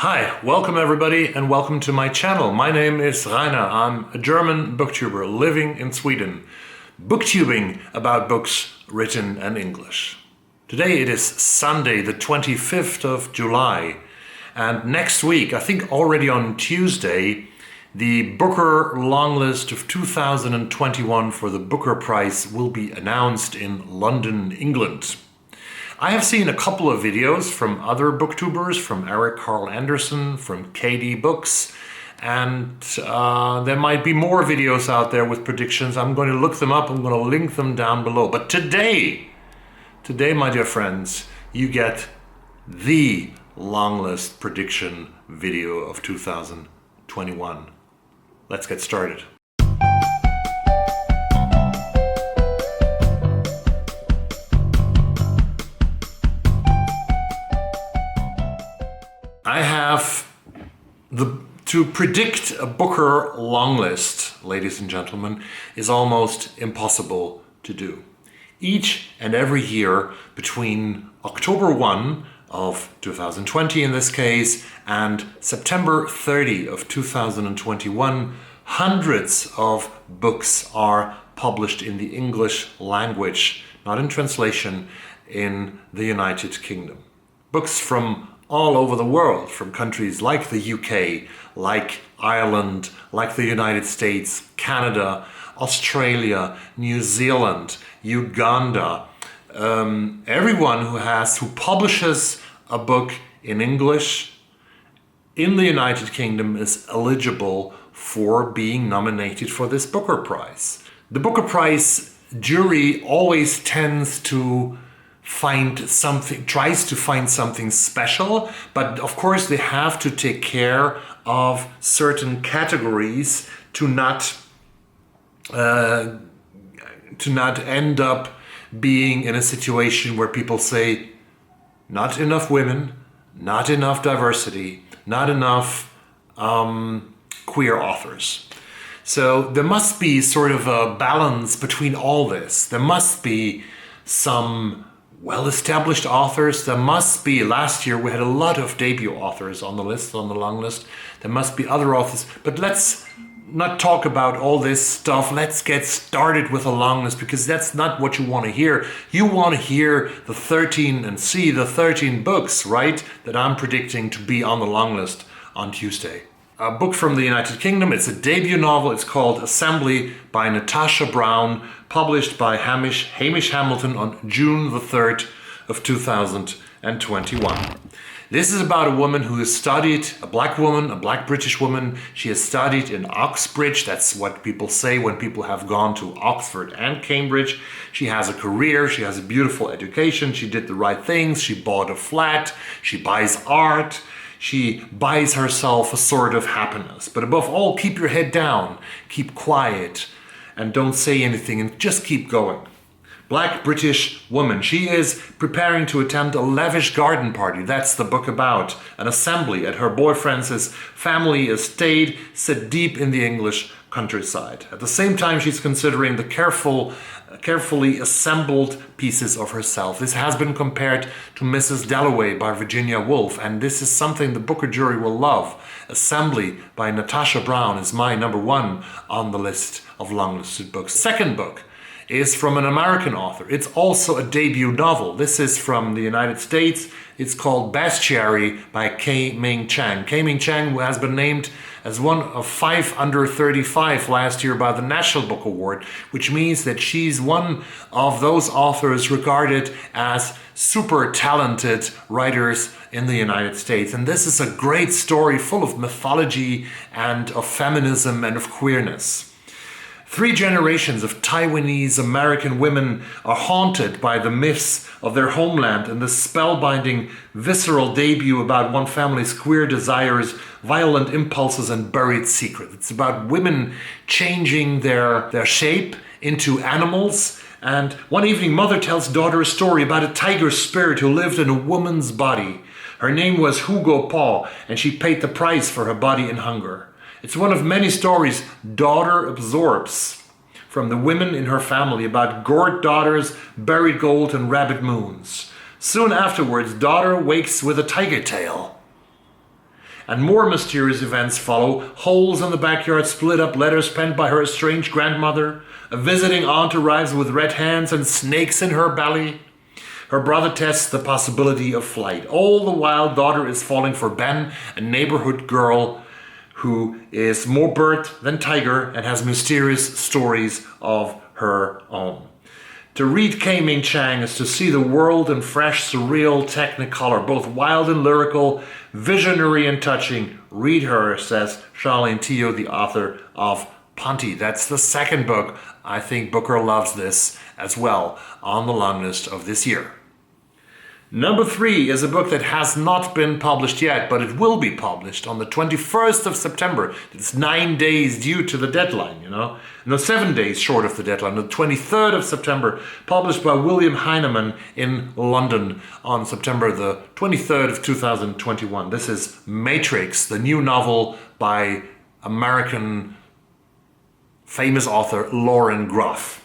Hi, welcome everybody and welcome to my channel. My name is Rainer. I'm a German booktuber living in Sweden, booktubing about books written in English. Today it is Sunday the 25th of July, and next week, I think already on Tuesday, the Booker Longlist of 2021 for the Booker Prize will be announced in London, England. I have seen a couple of videos from other booktubers, from Eric Carl Anderson, from KD Books, and there might be more videos out there with predictions. I'm going to look them up, I'm going to link them down below. But today, my dear friends, you get the Longlist prediction video of 2021. Let's get started. I have to predict a Booker longlist, ladies and gentlemen, is almost impossible to do. Each and every year between October 1 of 2020 in this case and September 30 of 2021, hundreds of books are published in the English language, not in translation, in the United Kingdom. Books from all over the world, from countries like the UK, like Ireland, like the United States, Canada, Australia, New Zealand, Uganda. Everyone who publishes a book in English in the United Kingdom is eligible for being nominated for this Booker Prize. The Booker Prize jury always tries to find something special, but of course they have to take care of certain categories to not end up being in a situation where people say not enough women, not enough diversity, not enough queer authors. So there must be sort of a balance between all this. There must be some well-established authors. There must be, last year we had a lot of debut authors on the list, on the long list. There must be other authors, but let's not talk about all this stuff. Let's get started with a long list, because that's not what you want to hear. You want to hear the 13 books, right, that I'm predicting to be on the long list on Tuesday. A book from the United Kingdom. It's a debut novel. It's called Assembly by Natasha Brown, published by Hamish Hamilton on June the 3rd of 2021. This is about a woman who has studied, a black woman, a black British woman. She has studied in Oxbridge. That's what people say when people have gone to Oxford and Cambridge. She has a career. She has a beautiful education. She did the right things. She bought a flat. She buys art. She buys herself a sort of happiness. But above all, keep your head down, keep quiet, and don't say anything, and just keep going. Black British woman. She is preparing to attend a lavish garden party. That's the book about. An assembly at her boyfriend's family estate set deep in the English countryside. At the same time, she's considering the carefully assembled pieces of herself. This has been compared to Mrs. Dalloway by Virginia Woolf, and this is something the Booker jury will love. Assembly by Natasha Brown is my number one on the list of longlisted books. Second book is from an American author. It's also a debut novel. This is from the United States. It's called Bestiary by Ming Chang. Ming Chang, who has been named as one of 5 under 35 last year by the National Book Award, which means that she's one of those authors regarded as super talented writers in the United States. And this is a great story full of mythology and of feminism and of queerness. 3 generations of Taiwanese American women are haunted by the myths of their homeland and the spellbinding, visceral debut about one family's queer desires, violent impulses, and buried secrets. It's about women changing their shape into animals. And one evening, mother tells daughter a story about a tiger spirit who lived in a woman's body. Her name was Hugo Paw, and she paid the price for her body and hunger. It's one of many stories daughter absorbs from the women in her family about gourd daughters, buried gold, and rabbit moons. Soon afterwards, daughter wakes with a tiger tail. And more mysterious events follow. Holes in the backyard split up, letters penned by her estranged grandmother. A visiting aunt arrives with red hands and snakes in her belly. Her brother tests the possibility of flight. All the while, daughter is falling for Ben, a neighborhood girl who is more bird than tiger and has mysterious stories of her own. To read Ming Chang is to see the world in fresh, surreal technicolor, both wild and lyrical, visionary and touching. Read her, says Charlene Teo, the author of Ponty. That's the second book. I think Booker loves this as well on the long list of this year. Number 3 is a book that has not been published yet, but it will be published on the 21st of September. It's 9 days due to the deadline, No, 7 days short of the deadline. The 23rd of September, published by William Heinemann in London on September the 23rd of 2021. This is Matrix, the new novel by American famous author Lauren Groff.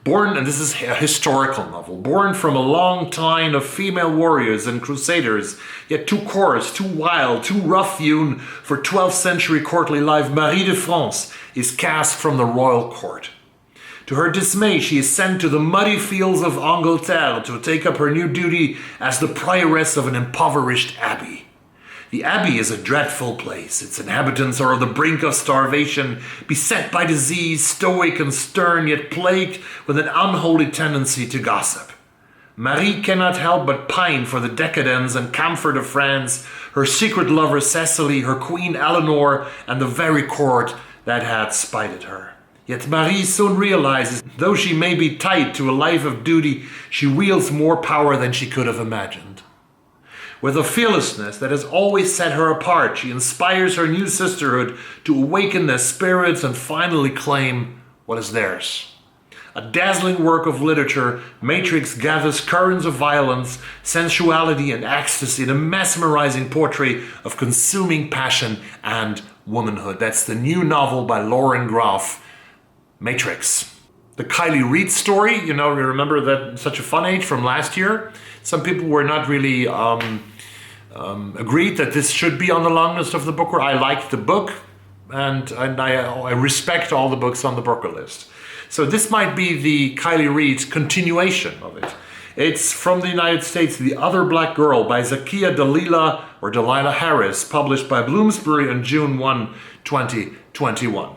Born, and this is a historical novel, born from a long line of female warriors and crusaders, yet too coarse, too wild, too rough-hewn for 12th century courtly life, Marie de France is cast from the royal court. To her dismay, she is sent to the muddy fields of Angleterre to take up her new duty as the prioress of an impoverished abbey. The abbey is a dreadful place. Its inhabitants are on the brink of starvation, beset by disease, stoic and stern, yet plagued with an unholy tendency to gossip. Marie cannot help but pine for the decadence and comfort of France, her secret lover Cecily, her queen Eleanor, and the very court that had spited her. Yet Marie soon realizes, though she may be tied to a life of duty, she wields more power than she could have imagined. With a fearlessness that has always set her apart, she inspires her new sisterhood to awaken their spirits and finally claim what is theirs. A dazzling work of literature, Matrix gathers currents of violence, sensuality, and ecstasy in a mesmerizing portrait of consuming passion and womanhood. That's the new novel by Lauren Groff, Matrix. The Kylie Reid story, you remember that Such a Fun Age from last year? Some people were not really agreed that this should be on the long list of the Booker. I liked the book, and I respect all the books on the Booker list. So this might be the Kylie Reid continuation of it. It's from the United States, The Other Black Girl by Zakiya Dalila Harris, published by Bloomsbury on June 1, 2021.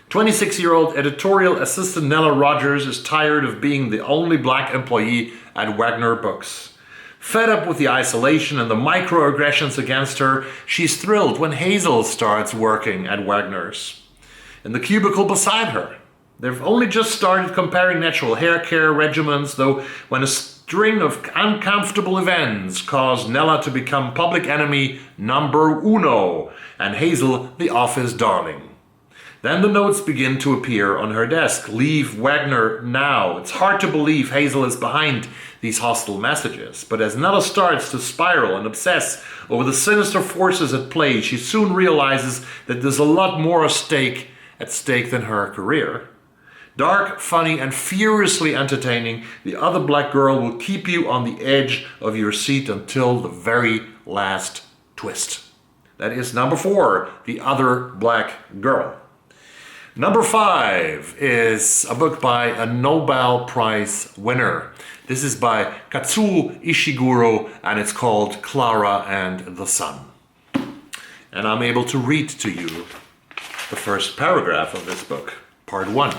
26-year-old editorial assistant Nella Rogers is tired of being the only black employee at Wagner Books. Fed up with the isolation and the microaggressions against her, she's thrilled when Hazel starts working at Wagner's. In the cubicle beside her, they've only just started comparing natural hair care regimens, though when a string of uncomfortable events caused Nella to become public enemy number uno, and Hazel the office darling. Then the notes begin to appear on her desk. Leave Wagner now. It's hard to believe Hazel is behind these hostile messages. But as Nella starts to spiral and obsess over the sinister forces at play, she soon realizes that there's a lot more at stake than her career. Dark, funny, and furiously entertaining, The Other Black Girl will keep you on the edge of your seat until the very last twist. That is number 4, The Other Black Girl. Number 5 is a book by a Nobel Prize winner. This is by Kazuo Ishiguro, and it's called Klara and the Sun. And I'm able to read to you the first paragraph of this book, part 1.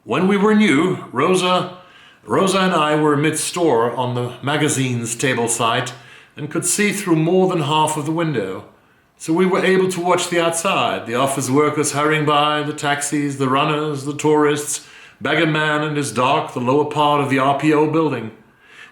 When we were new, Rosa and I were mid-store on the magazine's table side and could see through more than half of the window. So we were able to watch the outside, the office workers hurrying by, the taxis, the runners, the tourists, Beggar Man and his dog, the lower part of the RPO building.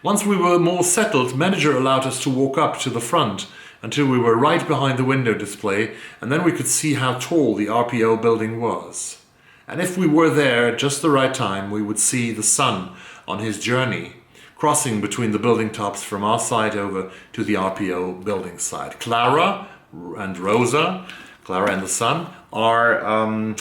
Once we were more settled, manager allowed us to walk up to the front until we were right behind the window display, and then we could see how tall the RPO building was. And if we were there at just the right time, we would see the sun on his journey, crossing between the building tops from our side over to the RPO building side. Klara and Rosa, Klara and the Sun, are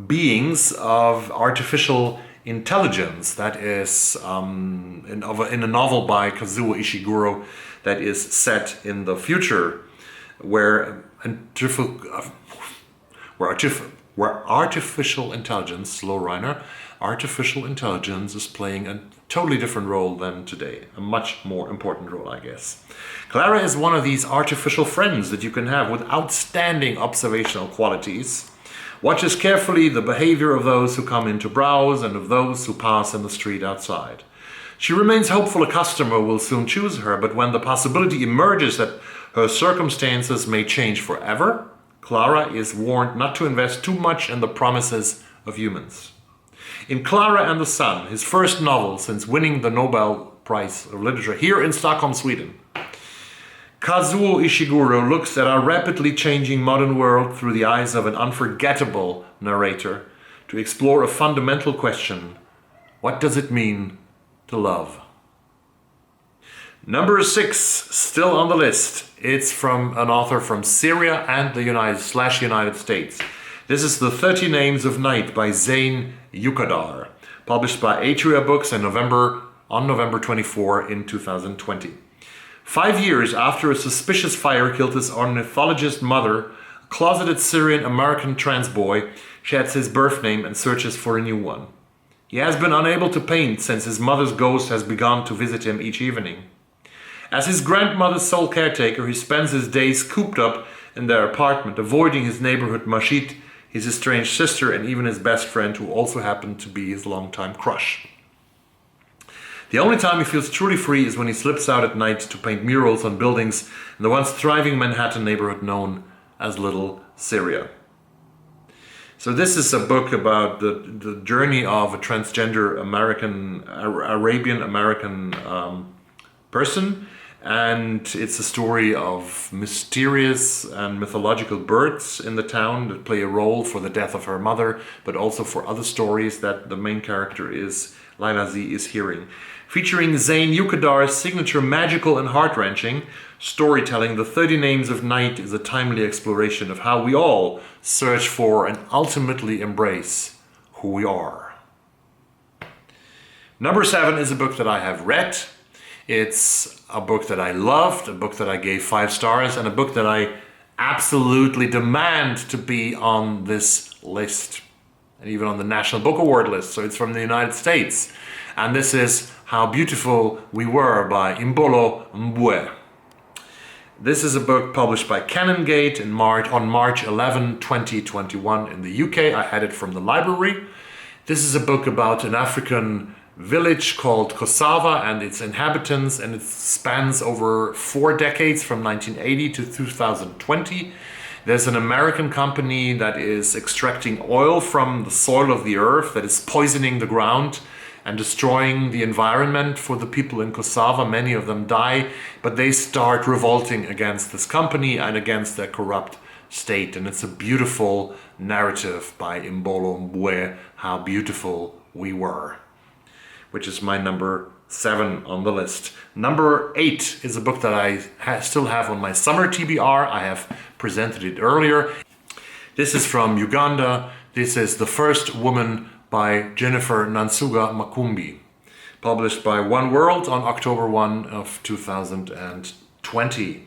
beings of artificial intelligence that is in a novel by Kazuo Ishiguro that is set in the future, where artificial intelligence, slow Reiner, artificial intelligence is playing a totally different role than today. A much more important role, I guess. Klara is one of these artificial friends that you can have with outstanding observational qualities. Watches carefully the behavior of those who come in to browse and of those who pass in the street outside. She remains hopeful a customer will soon choose her, but when the possibility emerges that her circumstances may change forever, Klara is warned not to invest too much in the promises of humans. In Klara and the Sun, his first novel since winning the Nobel Prize of Literature here in Stockholm, Sweden, Kazuo Ishiguro looks at our rapidly changing modern world through the eyes of an unforgettable narrator to explore a fundamental question: what does it mean to love? Number 6, still on the list. It's from an author from Syria and the United States. This is The 30 Names of Night by Zeyn Joukhadar, published by Atria Books on November 24 in 2020. 5 years after a suspicious fire killed his ornithologist mother, a closeted Syrian-American trans boy sheds his birth name and searches for a new one. He has been unable to paint since his mother's ghost has begun to visit him each evening. As his grandmother's sole caretaker, he spends his days cooped up in their apartment, avoiding his neighborhood Mashit, his estranged sister, and even his best friend, who also happened to be his longtime crush. The only time he feels truly free is when he slips out at night to paint murals on buildings in the once thriving Manhattan neighborhood known as Little Syria. So this is a book about the journey of a transgender Arabian-American person, and it's a story of mysterious and mythological birds in the town that play a role for the death of her mother, but also for other stories that the main character is, Laila Z, is hearing. Featuring Zeyn Joukhadar's signature magical and heart-wrenching storytelling, The 30 Names of Night is a timely exploration of how we all search for and ultimately embrace who we are. Number 7 is a book that I have read. It's a book that I loved, a book that I gave 5 stars, and a book that I absolutely demand to be on this list, and even on the National Book Award list. So it's from the United States. And this is How Beautiful We Were by Imbolo Mbue. This is a book published by Canongate on March 11, 2021 in the UK. I had it from the library. This is a book about an African village called Kosava and its inhabitants, and it spans over 4 decades from 1980 to 2020. There's an American company that is extracting oil from the soil of the earth that is poisoning the ground and destroying the environment for the people in Kosava. Many of them die, but they start revolting against this company and against their corrupt state. And it's a beautiful narrative by Imbolo Mbue, How Beautiful We Were, which is my number 7 on the list. Number 8 is a book that I still have on my summer TBR. I have presented it earlier. This is from Uganda. This is The First Woman by Jennifer Nansubuga Makumbi, published by Oneworld on October 1 of 2020.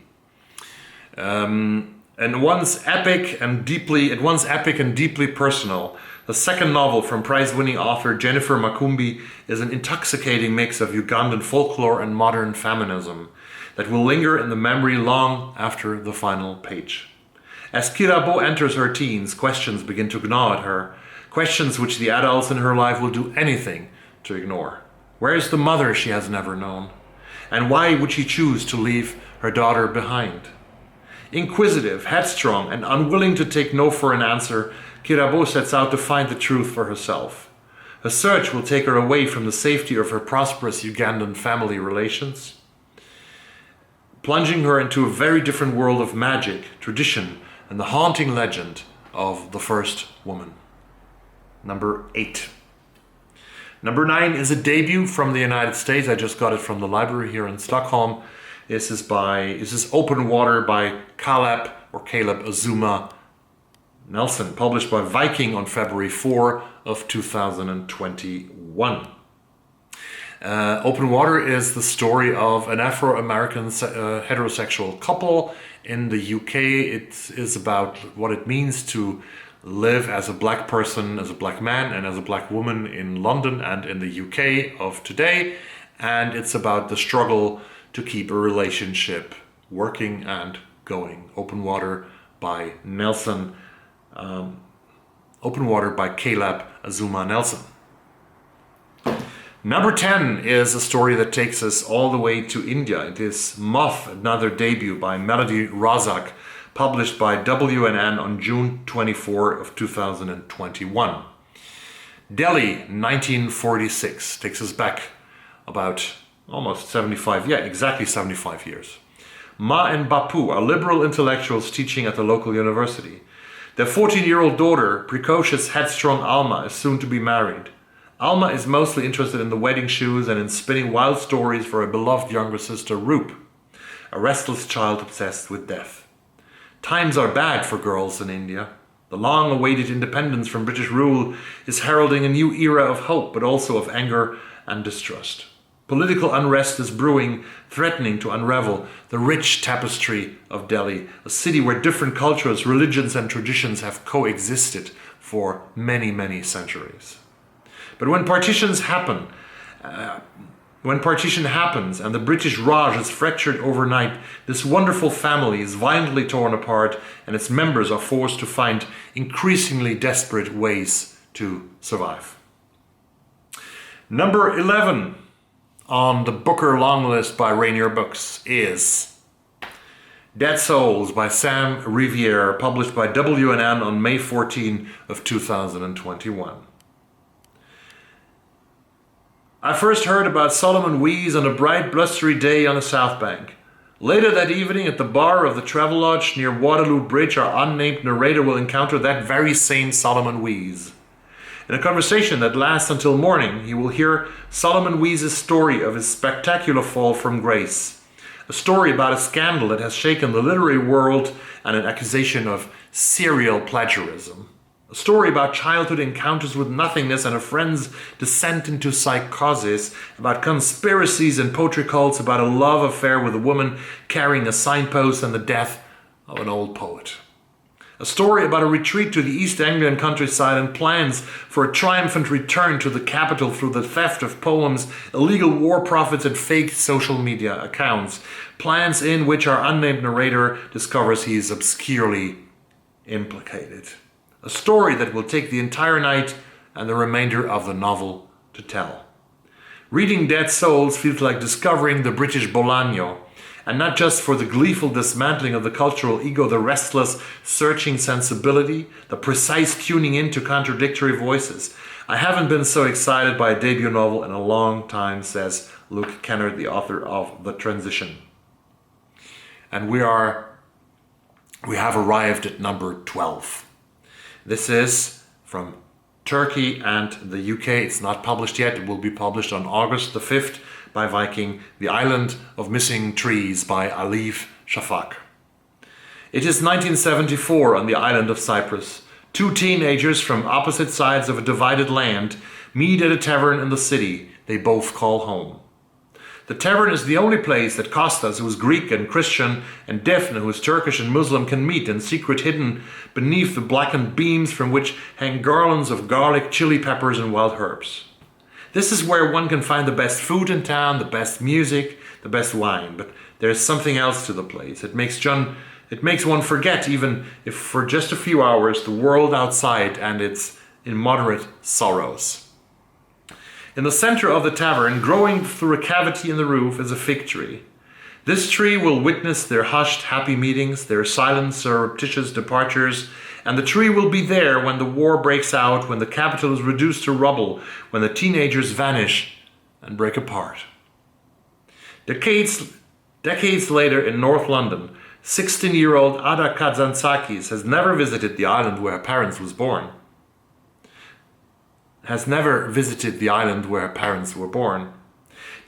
And once epic and deeply personal, the second novel from prize-winning author Jennifer Makumbi is an intoxicating mix of Ugandan folklore and modern feminism that will linger in the memory long after the final page. As Kirabo enters her teens, questions begin to gnaw at her, questions which the adults in her life will do anything to ignore. Where is the mother she has never known? And why would she choose to leave her daughter behind? Inquisitive, headstrong, and unwilling to take no for an answer, Kirabo sets out to find the truth for herself. Her search will take her away from the safety of her prosperous Ugandan family relations, plunging her into a very different world of magic, tradition, and the haunting legend of the first woman. Number 8. Number 9 is a debut from the United States. I just got it from the library here in Stockholm. This is Open Water by Caleb Azumah Nelson, published by Viking on February 4 of 2021. Open Water is the story of an Afro-American heterosexual couple in the UK. It is about what it means to live as a black person, as a black man, and as a black woman in London and in the UK of today. And it's about the struggle to keep a relationship working and going. Open Water by Nelson. Open Water by Caleb Azumah Nelson. Number 10 is a story that takes us all the way to India. It is Moth, another debut by Melody Razak, published by WNN on June 24 of 2021. Delhi, 1946, takes us back about almost 75, exactly 75 years. Ma and Bapu are liberal intellectuals teaching at the local university. Their 14-year-old daughter, precocious, headstrong Alma, is soon to be married. Alma is mostly interested in the wedding shoes and in spinning wild stories for her beloved younger sister, Roop, a restless child obsessed with death. Times are bad for girls in India. The long-awaited independence from British rule is heralding a new era of hope, but also of anger and distrust. Political unrest is brewing, threatening to unravel the rich tapestry of Delhi, a city where different cultures, religions, and traditions have coexisted for many, many centuries. But when partition happens and the British Raj is fractured overnight, this wonderful family is violently torn apart and its members are forced to find increasingly desperate ways to survive. Number 11 on the Booker Longlist by Rainier Books is Dead Souls by Sam Riviere, published by WNN on May 14 of 2021. I first heard about Solomon Wheeze on a bright, blustery day on the South Bank. Later that evening, at the bar of the Travelodge near Waterloo Bridge, our unnamed narrator will encounter that very same Solomon Wheeze. In a conversation that lasts until morning, he will hear Solomon Wheeze's story of his spectacular fall from grace. A story about a scandal that has shaken the literary world and an accusation of serial plagiarism. A story about childhood encounters with nothingness and a friend's descent into psychosis, about conspiracies and poetry cults, about a love affair with a woman carrying a signpost and the death of an old poet. A story about a retreat to the East Anglian countryside and plans for a triumphant return to the capital through the theft of poems, illegal war profits, and fake social media accounts. Plans in which our unnamed narrator discovers he is obscurely implicated. A story that will take the entire night and the remainder of the novel to tell. Reading Dead Souls feels like discovering the British Bolaño, and not just for the gleeful dismantling of the cultural ego, the restless, searching sensibility, the precise tuning in to contradictory voices. I haven't been so excited by a debut novel in a long time, says Luke Kennard, the author of The Transition. And we have arrived at number 12. This is from Turkey and the UK. It's not published yet. It will be published on August the 5th by Viking, The Island of Missing Trees by Alif Shafak. It is 1974 on the island of Cyprus. Two teenagers from opposite sides of a divided land meet at a tavern in the city they both call home. The tavern is the only place that Kostas, who is Greek and Christian, and Daphne, who is Turkish and Muslim, can meet in secret, hidden beneath the blackened beams from which hang garlands of garlic, chili peppers, and wild herbs. This is where one can find the best food in town, the best music, the best wine, but there's something else to the place. It makes one forget, even if for just a few hours, the world outside and its immoderate sorrows. In the center of the tavern, growing through a cavity in the roof, is a fig tree. This tree will witness their hushed, happy meetings, their silent, surreptitious departures, and the tree will be there when the war breaks out, when the capital is reduced to rubble, when the teenagers vanish and break apart. Decades later in North London, 16-year-old Ada Kazantzakis has never visited the island where her parents were born.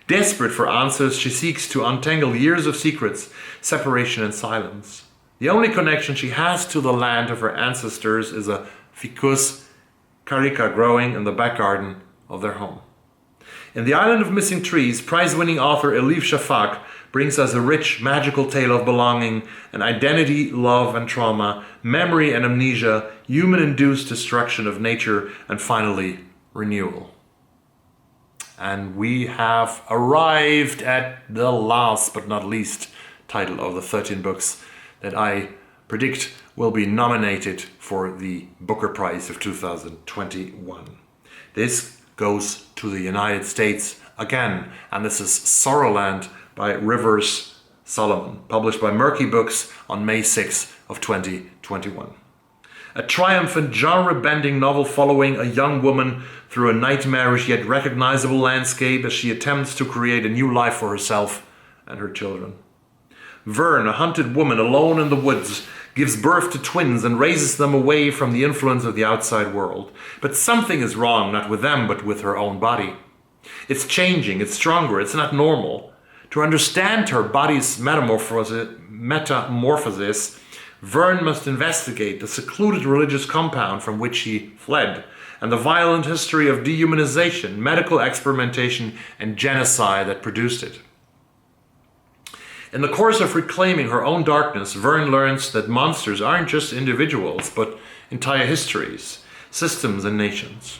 Desperate for answers, she seeks to untangle years of secrets, separation and silence. The only connection she has to the land of her ancestors is a ficus carica growing in the back garden of their home. In The Island of Missing Trees, prize-winning author Elif Shafak brings us a rich, magical tale of belonging, and identity, love and trauma, memory and amnesia, human-induced destruction of nature, and finally, renewal. And we have arrived at the last but not least title of the 13 books that I predict will be nominated for the Booker Prize of 2021. This goes to the United States again, and this is Sorrowland by Rivers Solomon, published by Murky Books on May 6th of 2021. A triumphant, genre-bending novel following a young woman through a nightmarish yet recognizable landscape as she attempts to create a new life for herself and her children. Vern, a hunted woman alone in the woods, gives birth to twins and raises them away from the influence of the outside world. But something is wrong, not with them, but with her own body. It's changing, it's stronger, it's not normal. To understand her body's metamorphosis, Vern must investigate the secluded religious compound from which she fled, and the violent history of dehumanization, medical experimentation, and genocide that produced it. In the course of reclaiming her own darkness, Vern learns that monsters aren't just individuals, but entire histories, systems, and nations.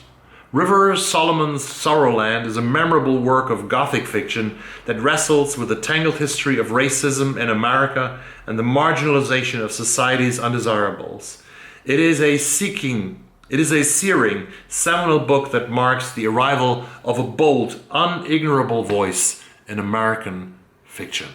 Rivers Solomon's Sorrowland is a memorable work of Gothic fiction that wrestles with the tangled history of racism in America and the marginalization of society's undesirables. It is a searing, seminal book that marks the arrival of a bold, unignorable voice in American fiction.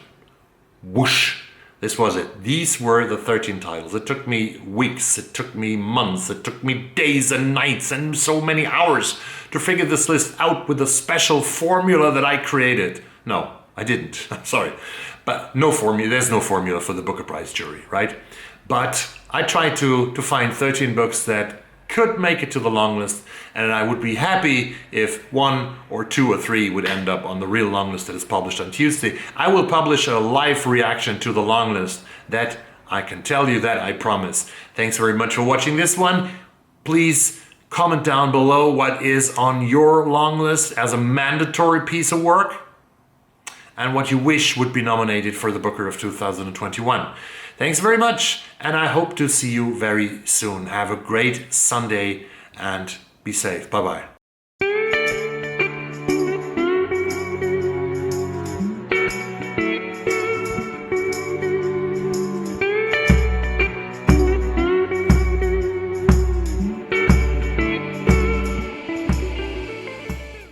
Whoosh! This was it. These were the 13 titles. It took me weeks, it took me months, it took me days and nights and so many hours to figure this list out with a special formula that I created. No, I didn't. I'm sorry. But no formula. There's no formula for the Booker Prize jury, right? But I tried to find 13 books that could make it to the long list, and I would be happy if 1 or 2 or 3 would end up on the real long list that is published on Tuesday. I will publish a live reaction to the long list. That I can tell you, that I promise. Thanks very much for watching this one. Please comment down below what is on your long list as a mandatory piece of work and what you wish would be nominated for the Booker of 2021. Thanks very much, and I hope to see you very soon. Have a great Sunday and be safe. Bye-bye.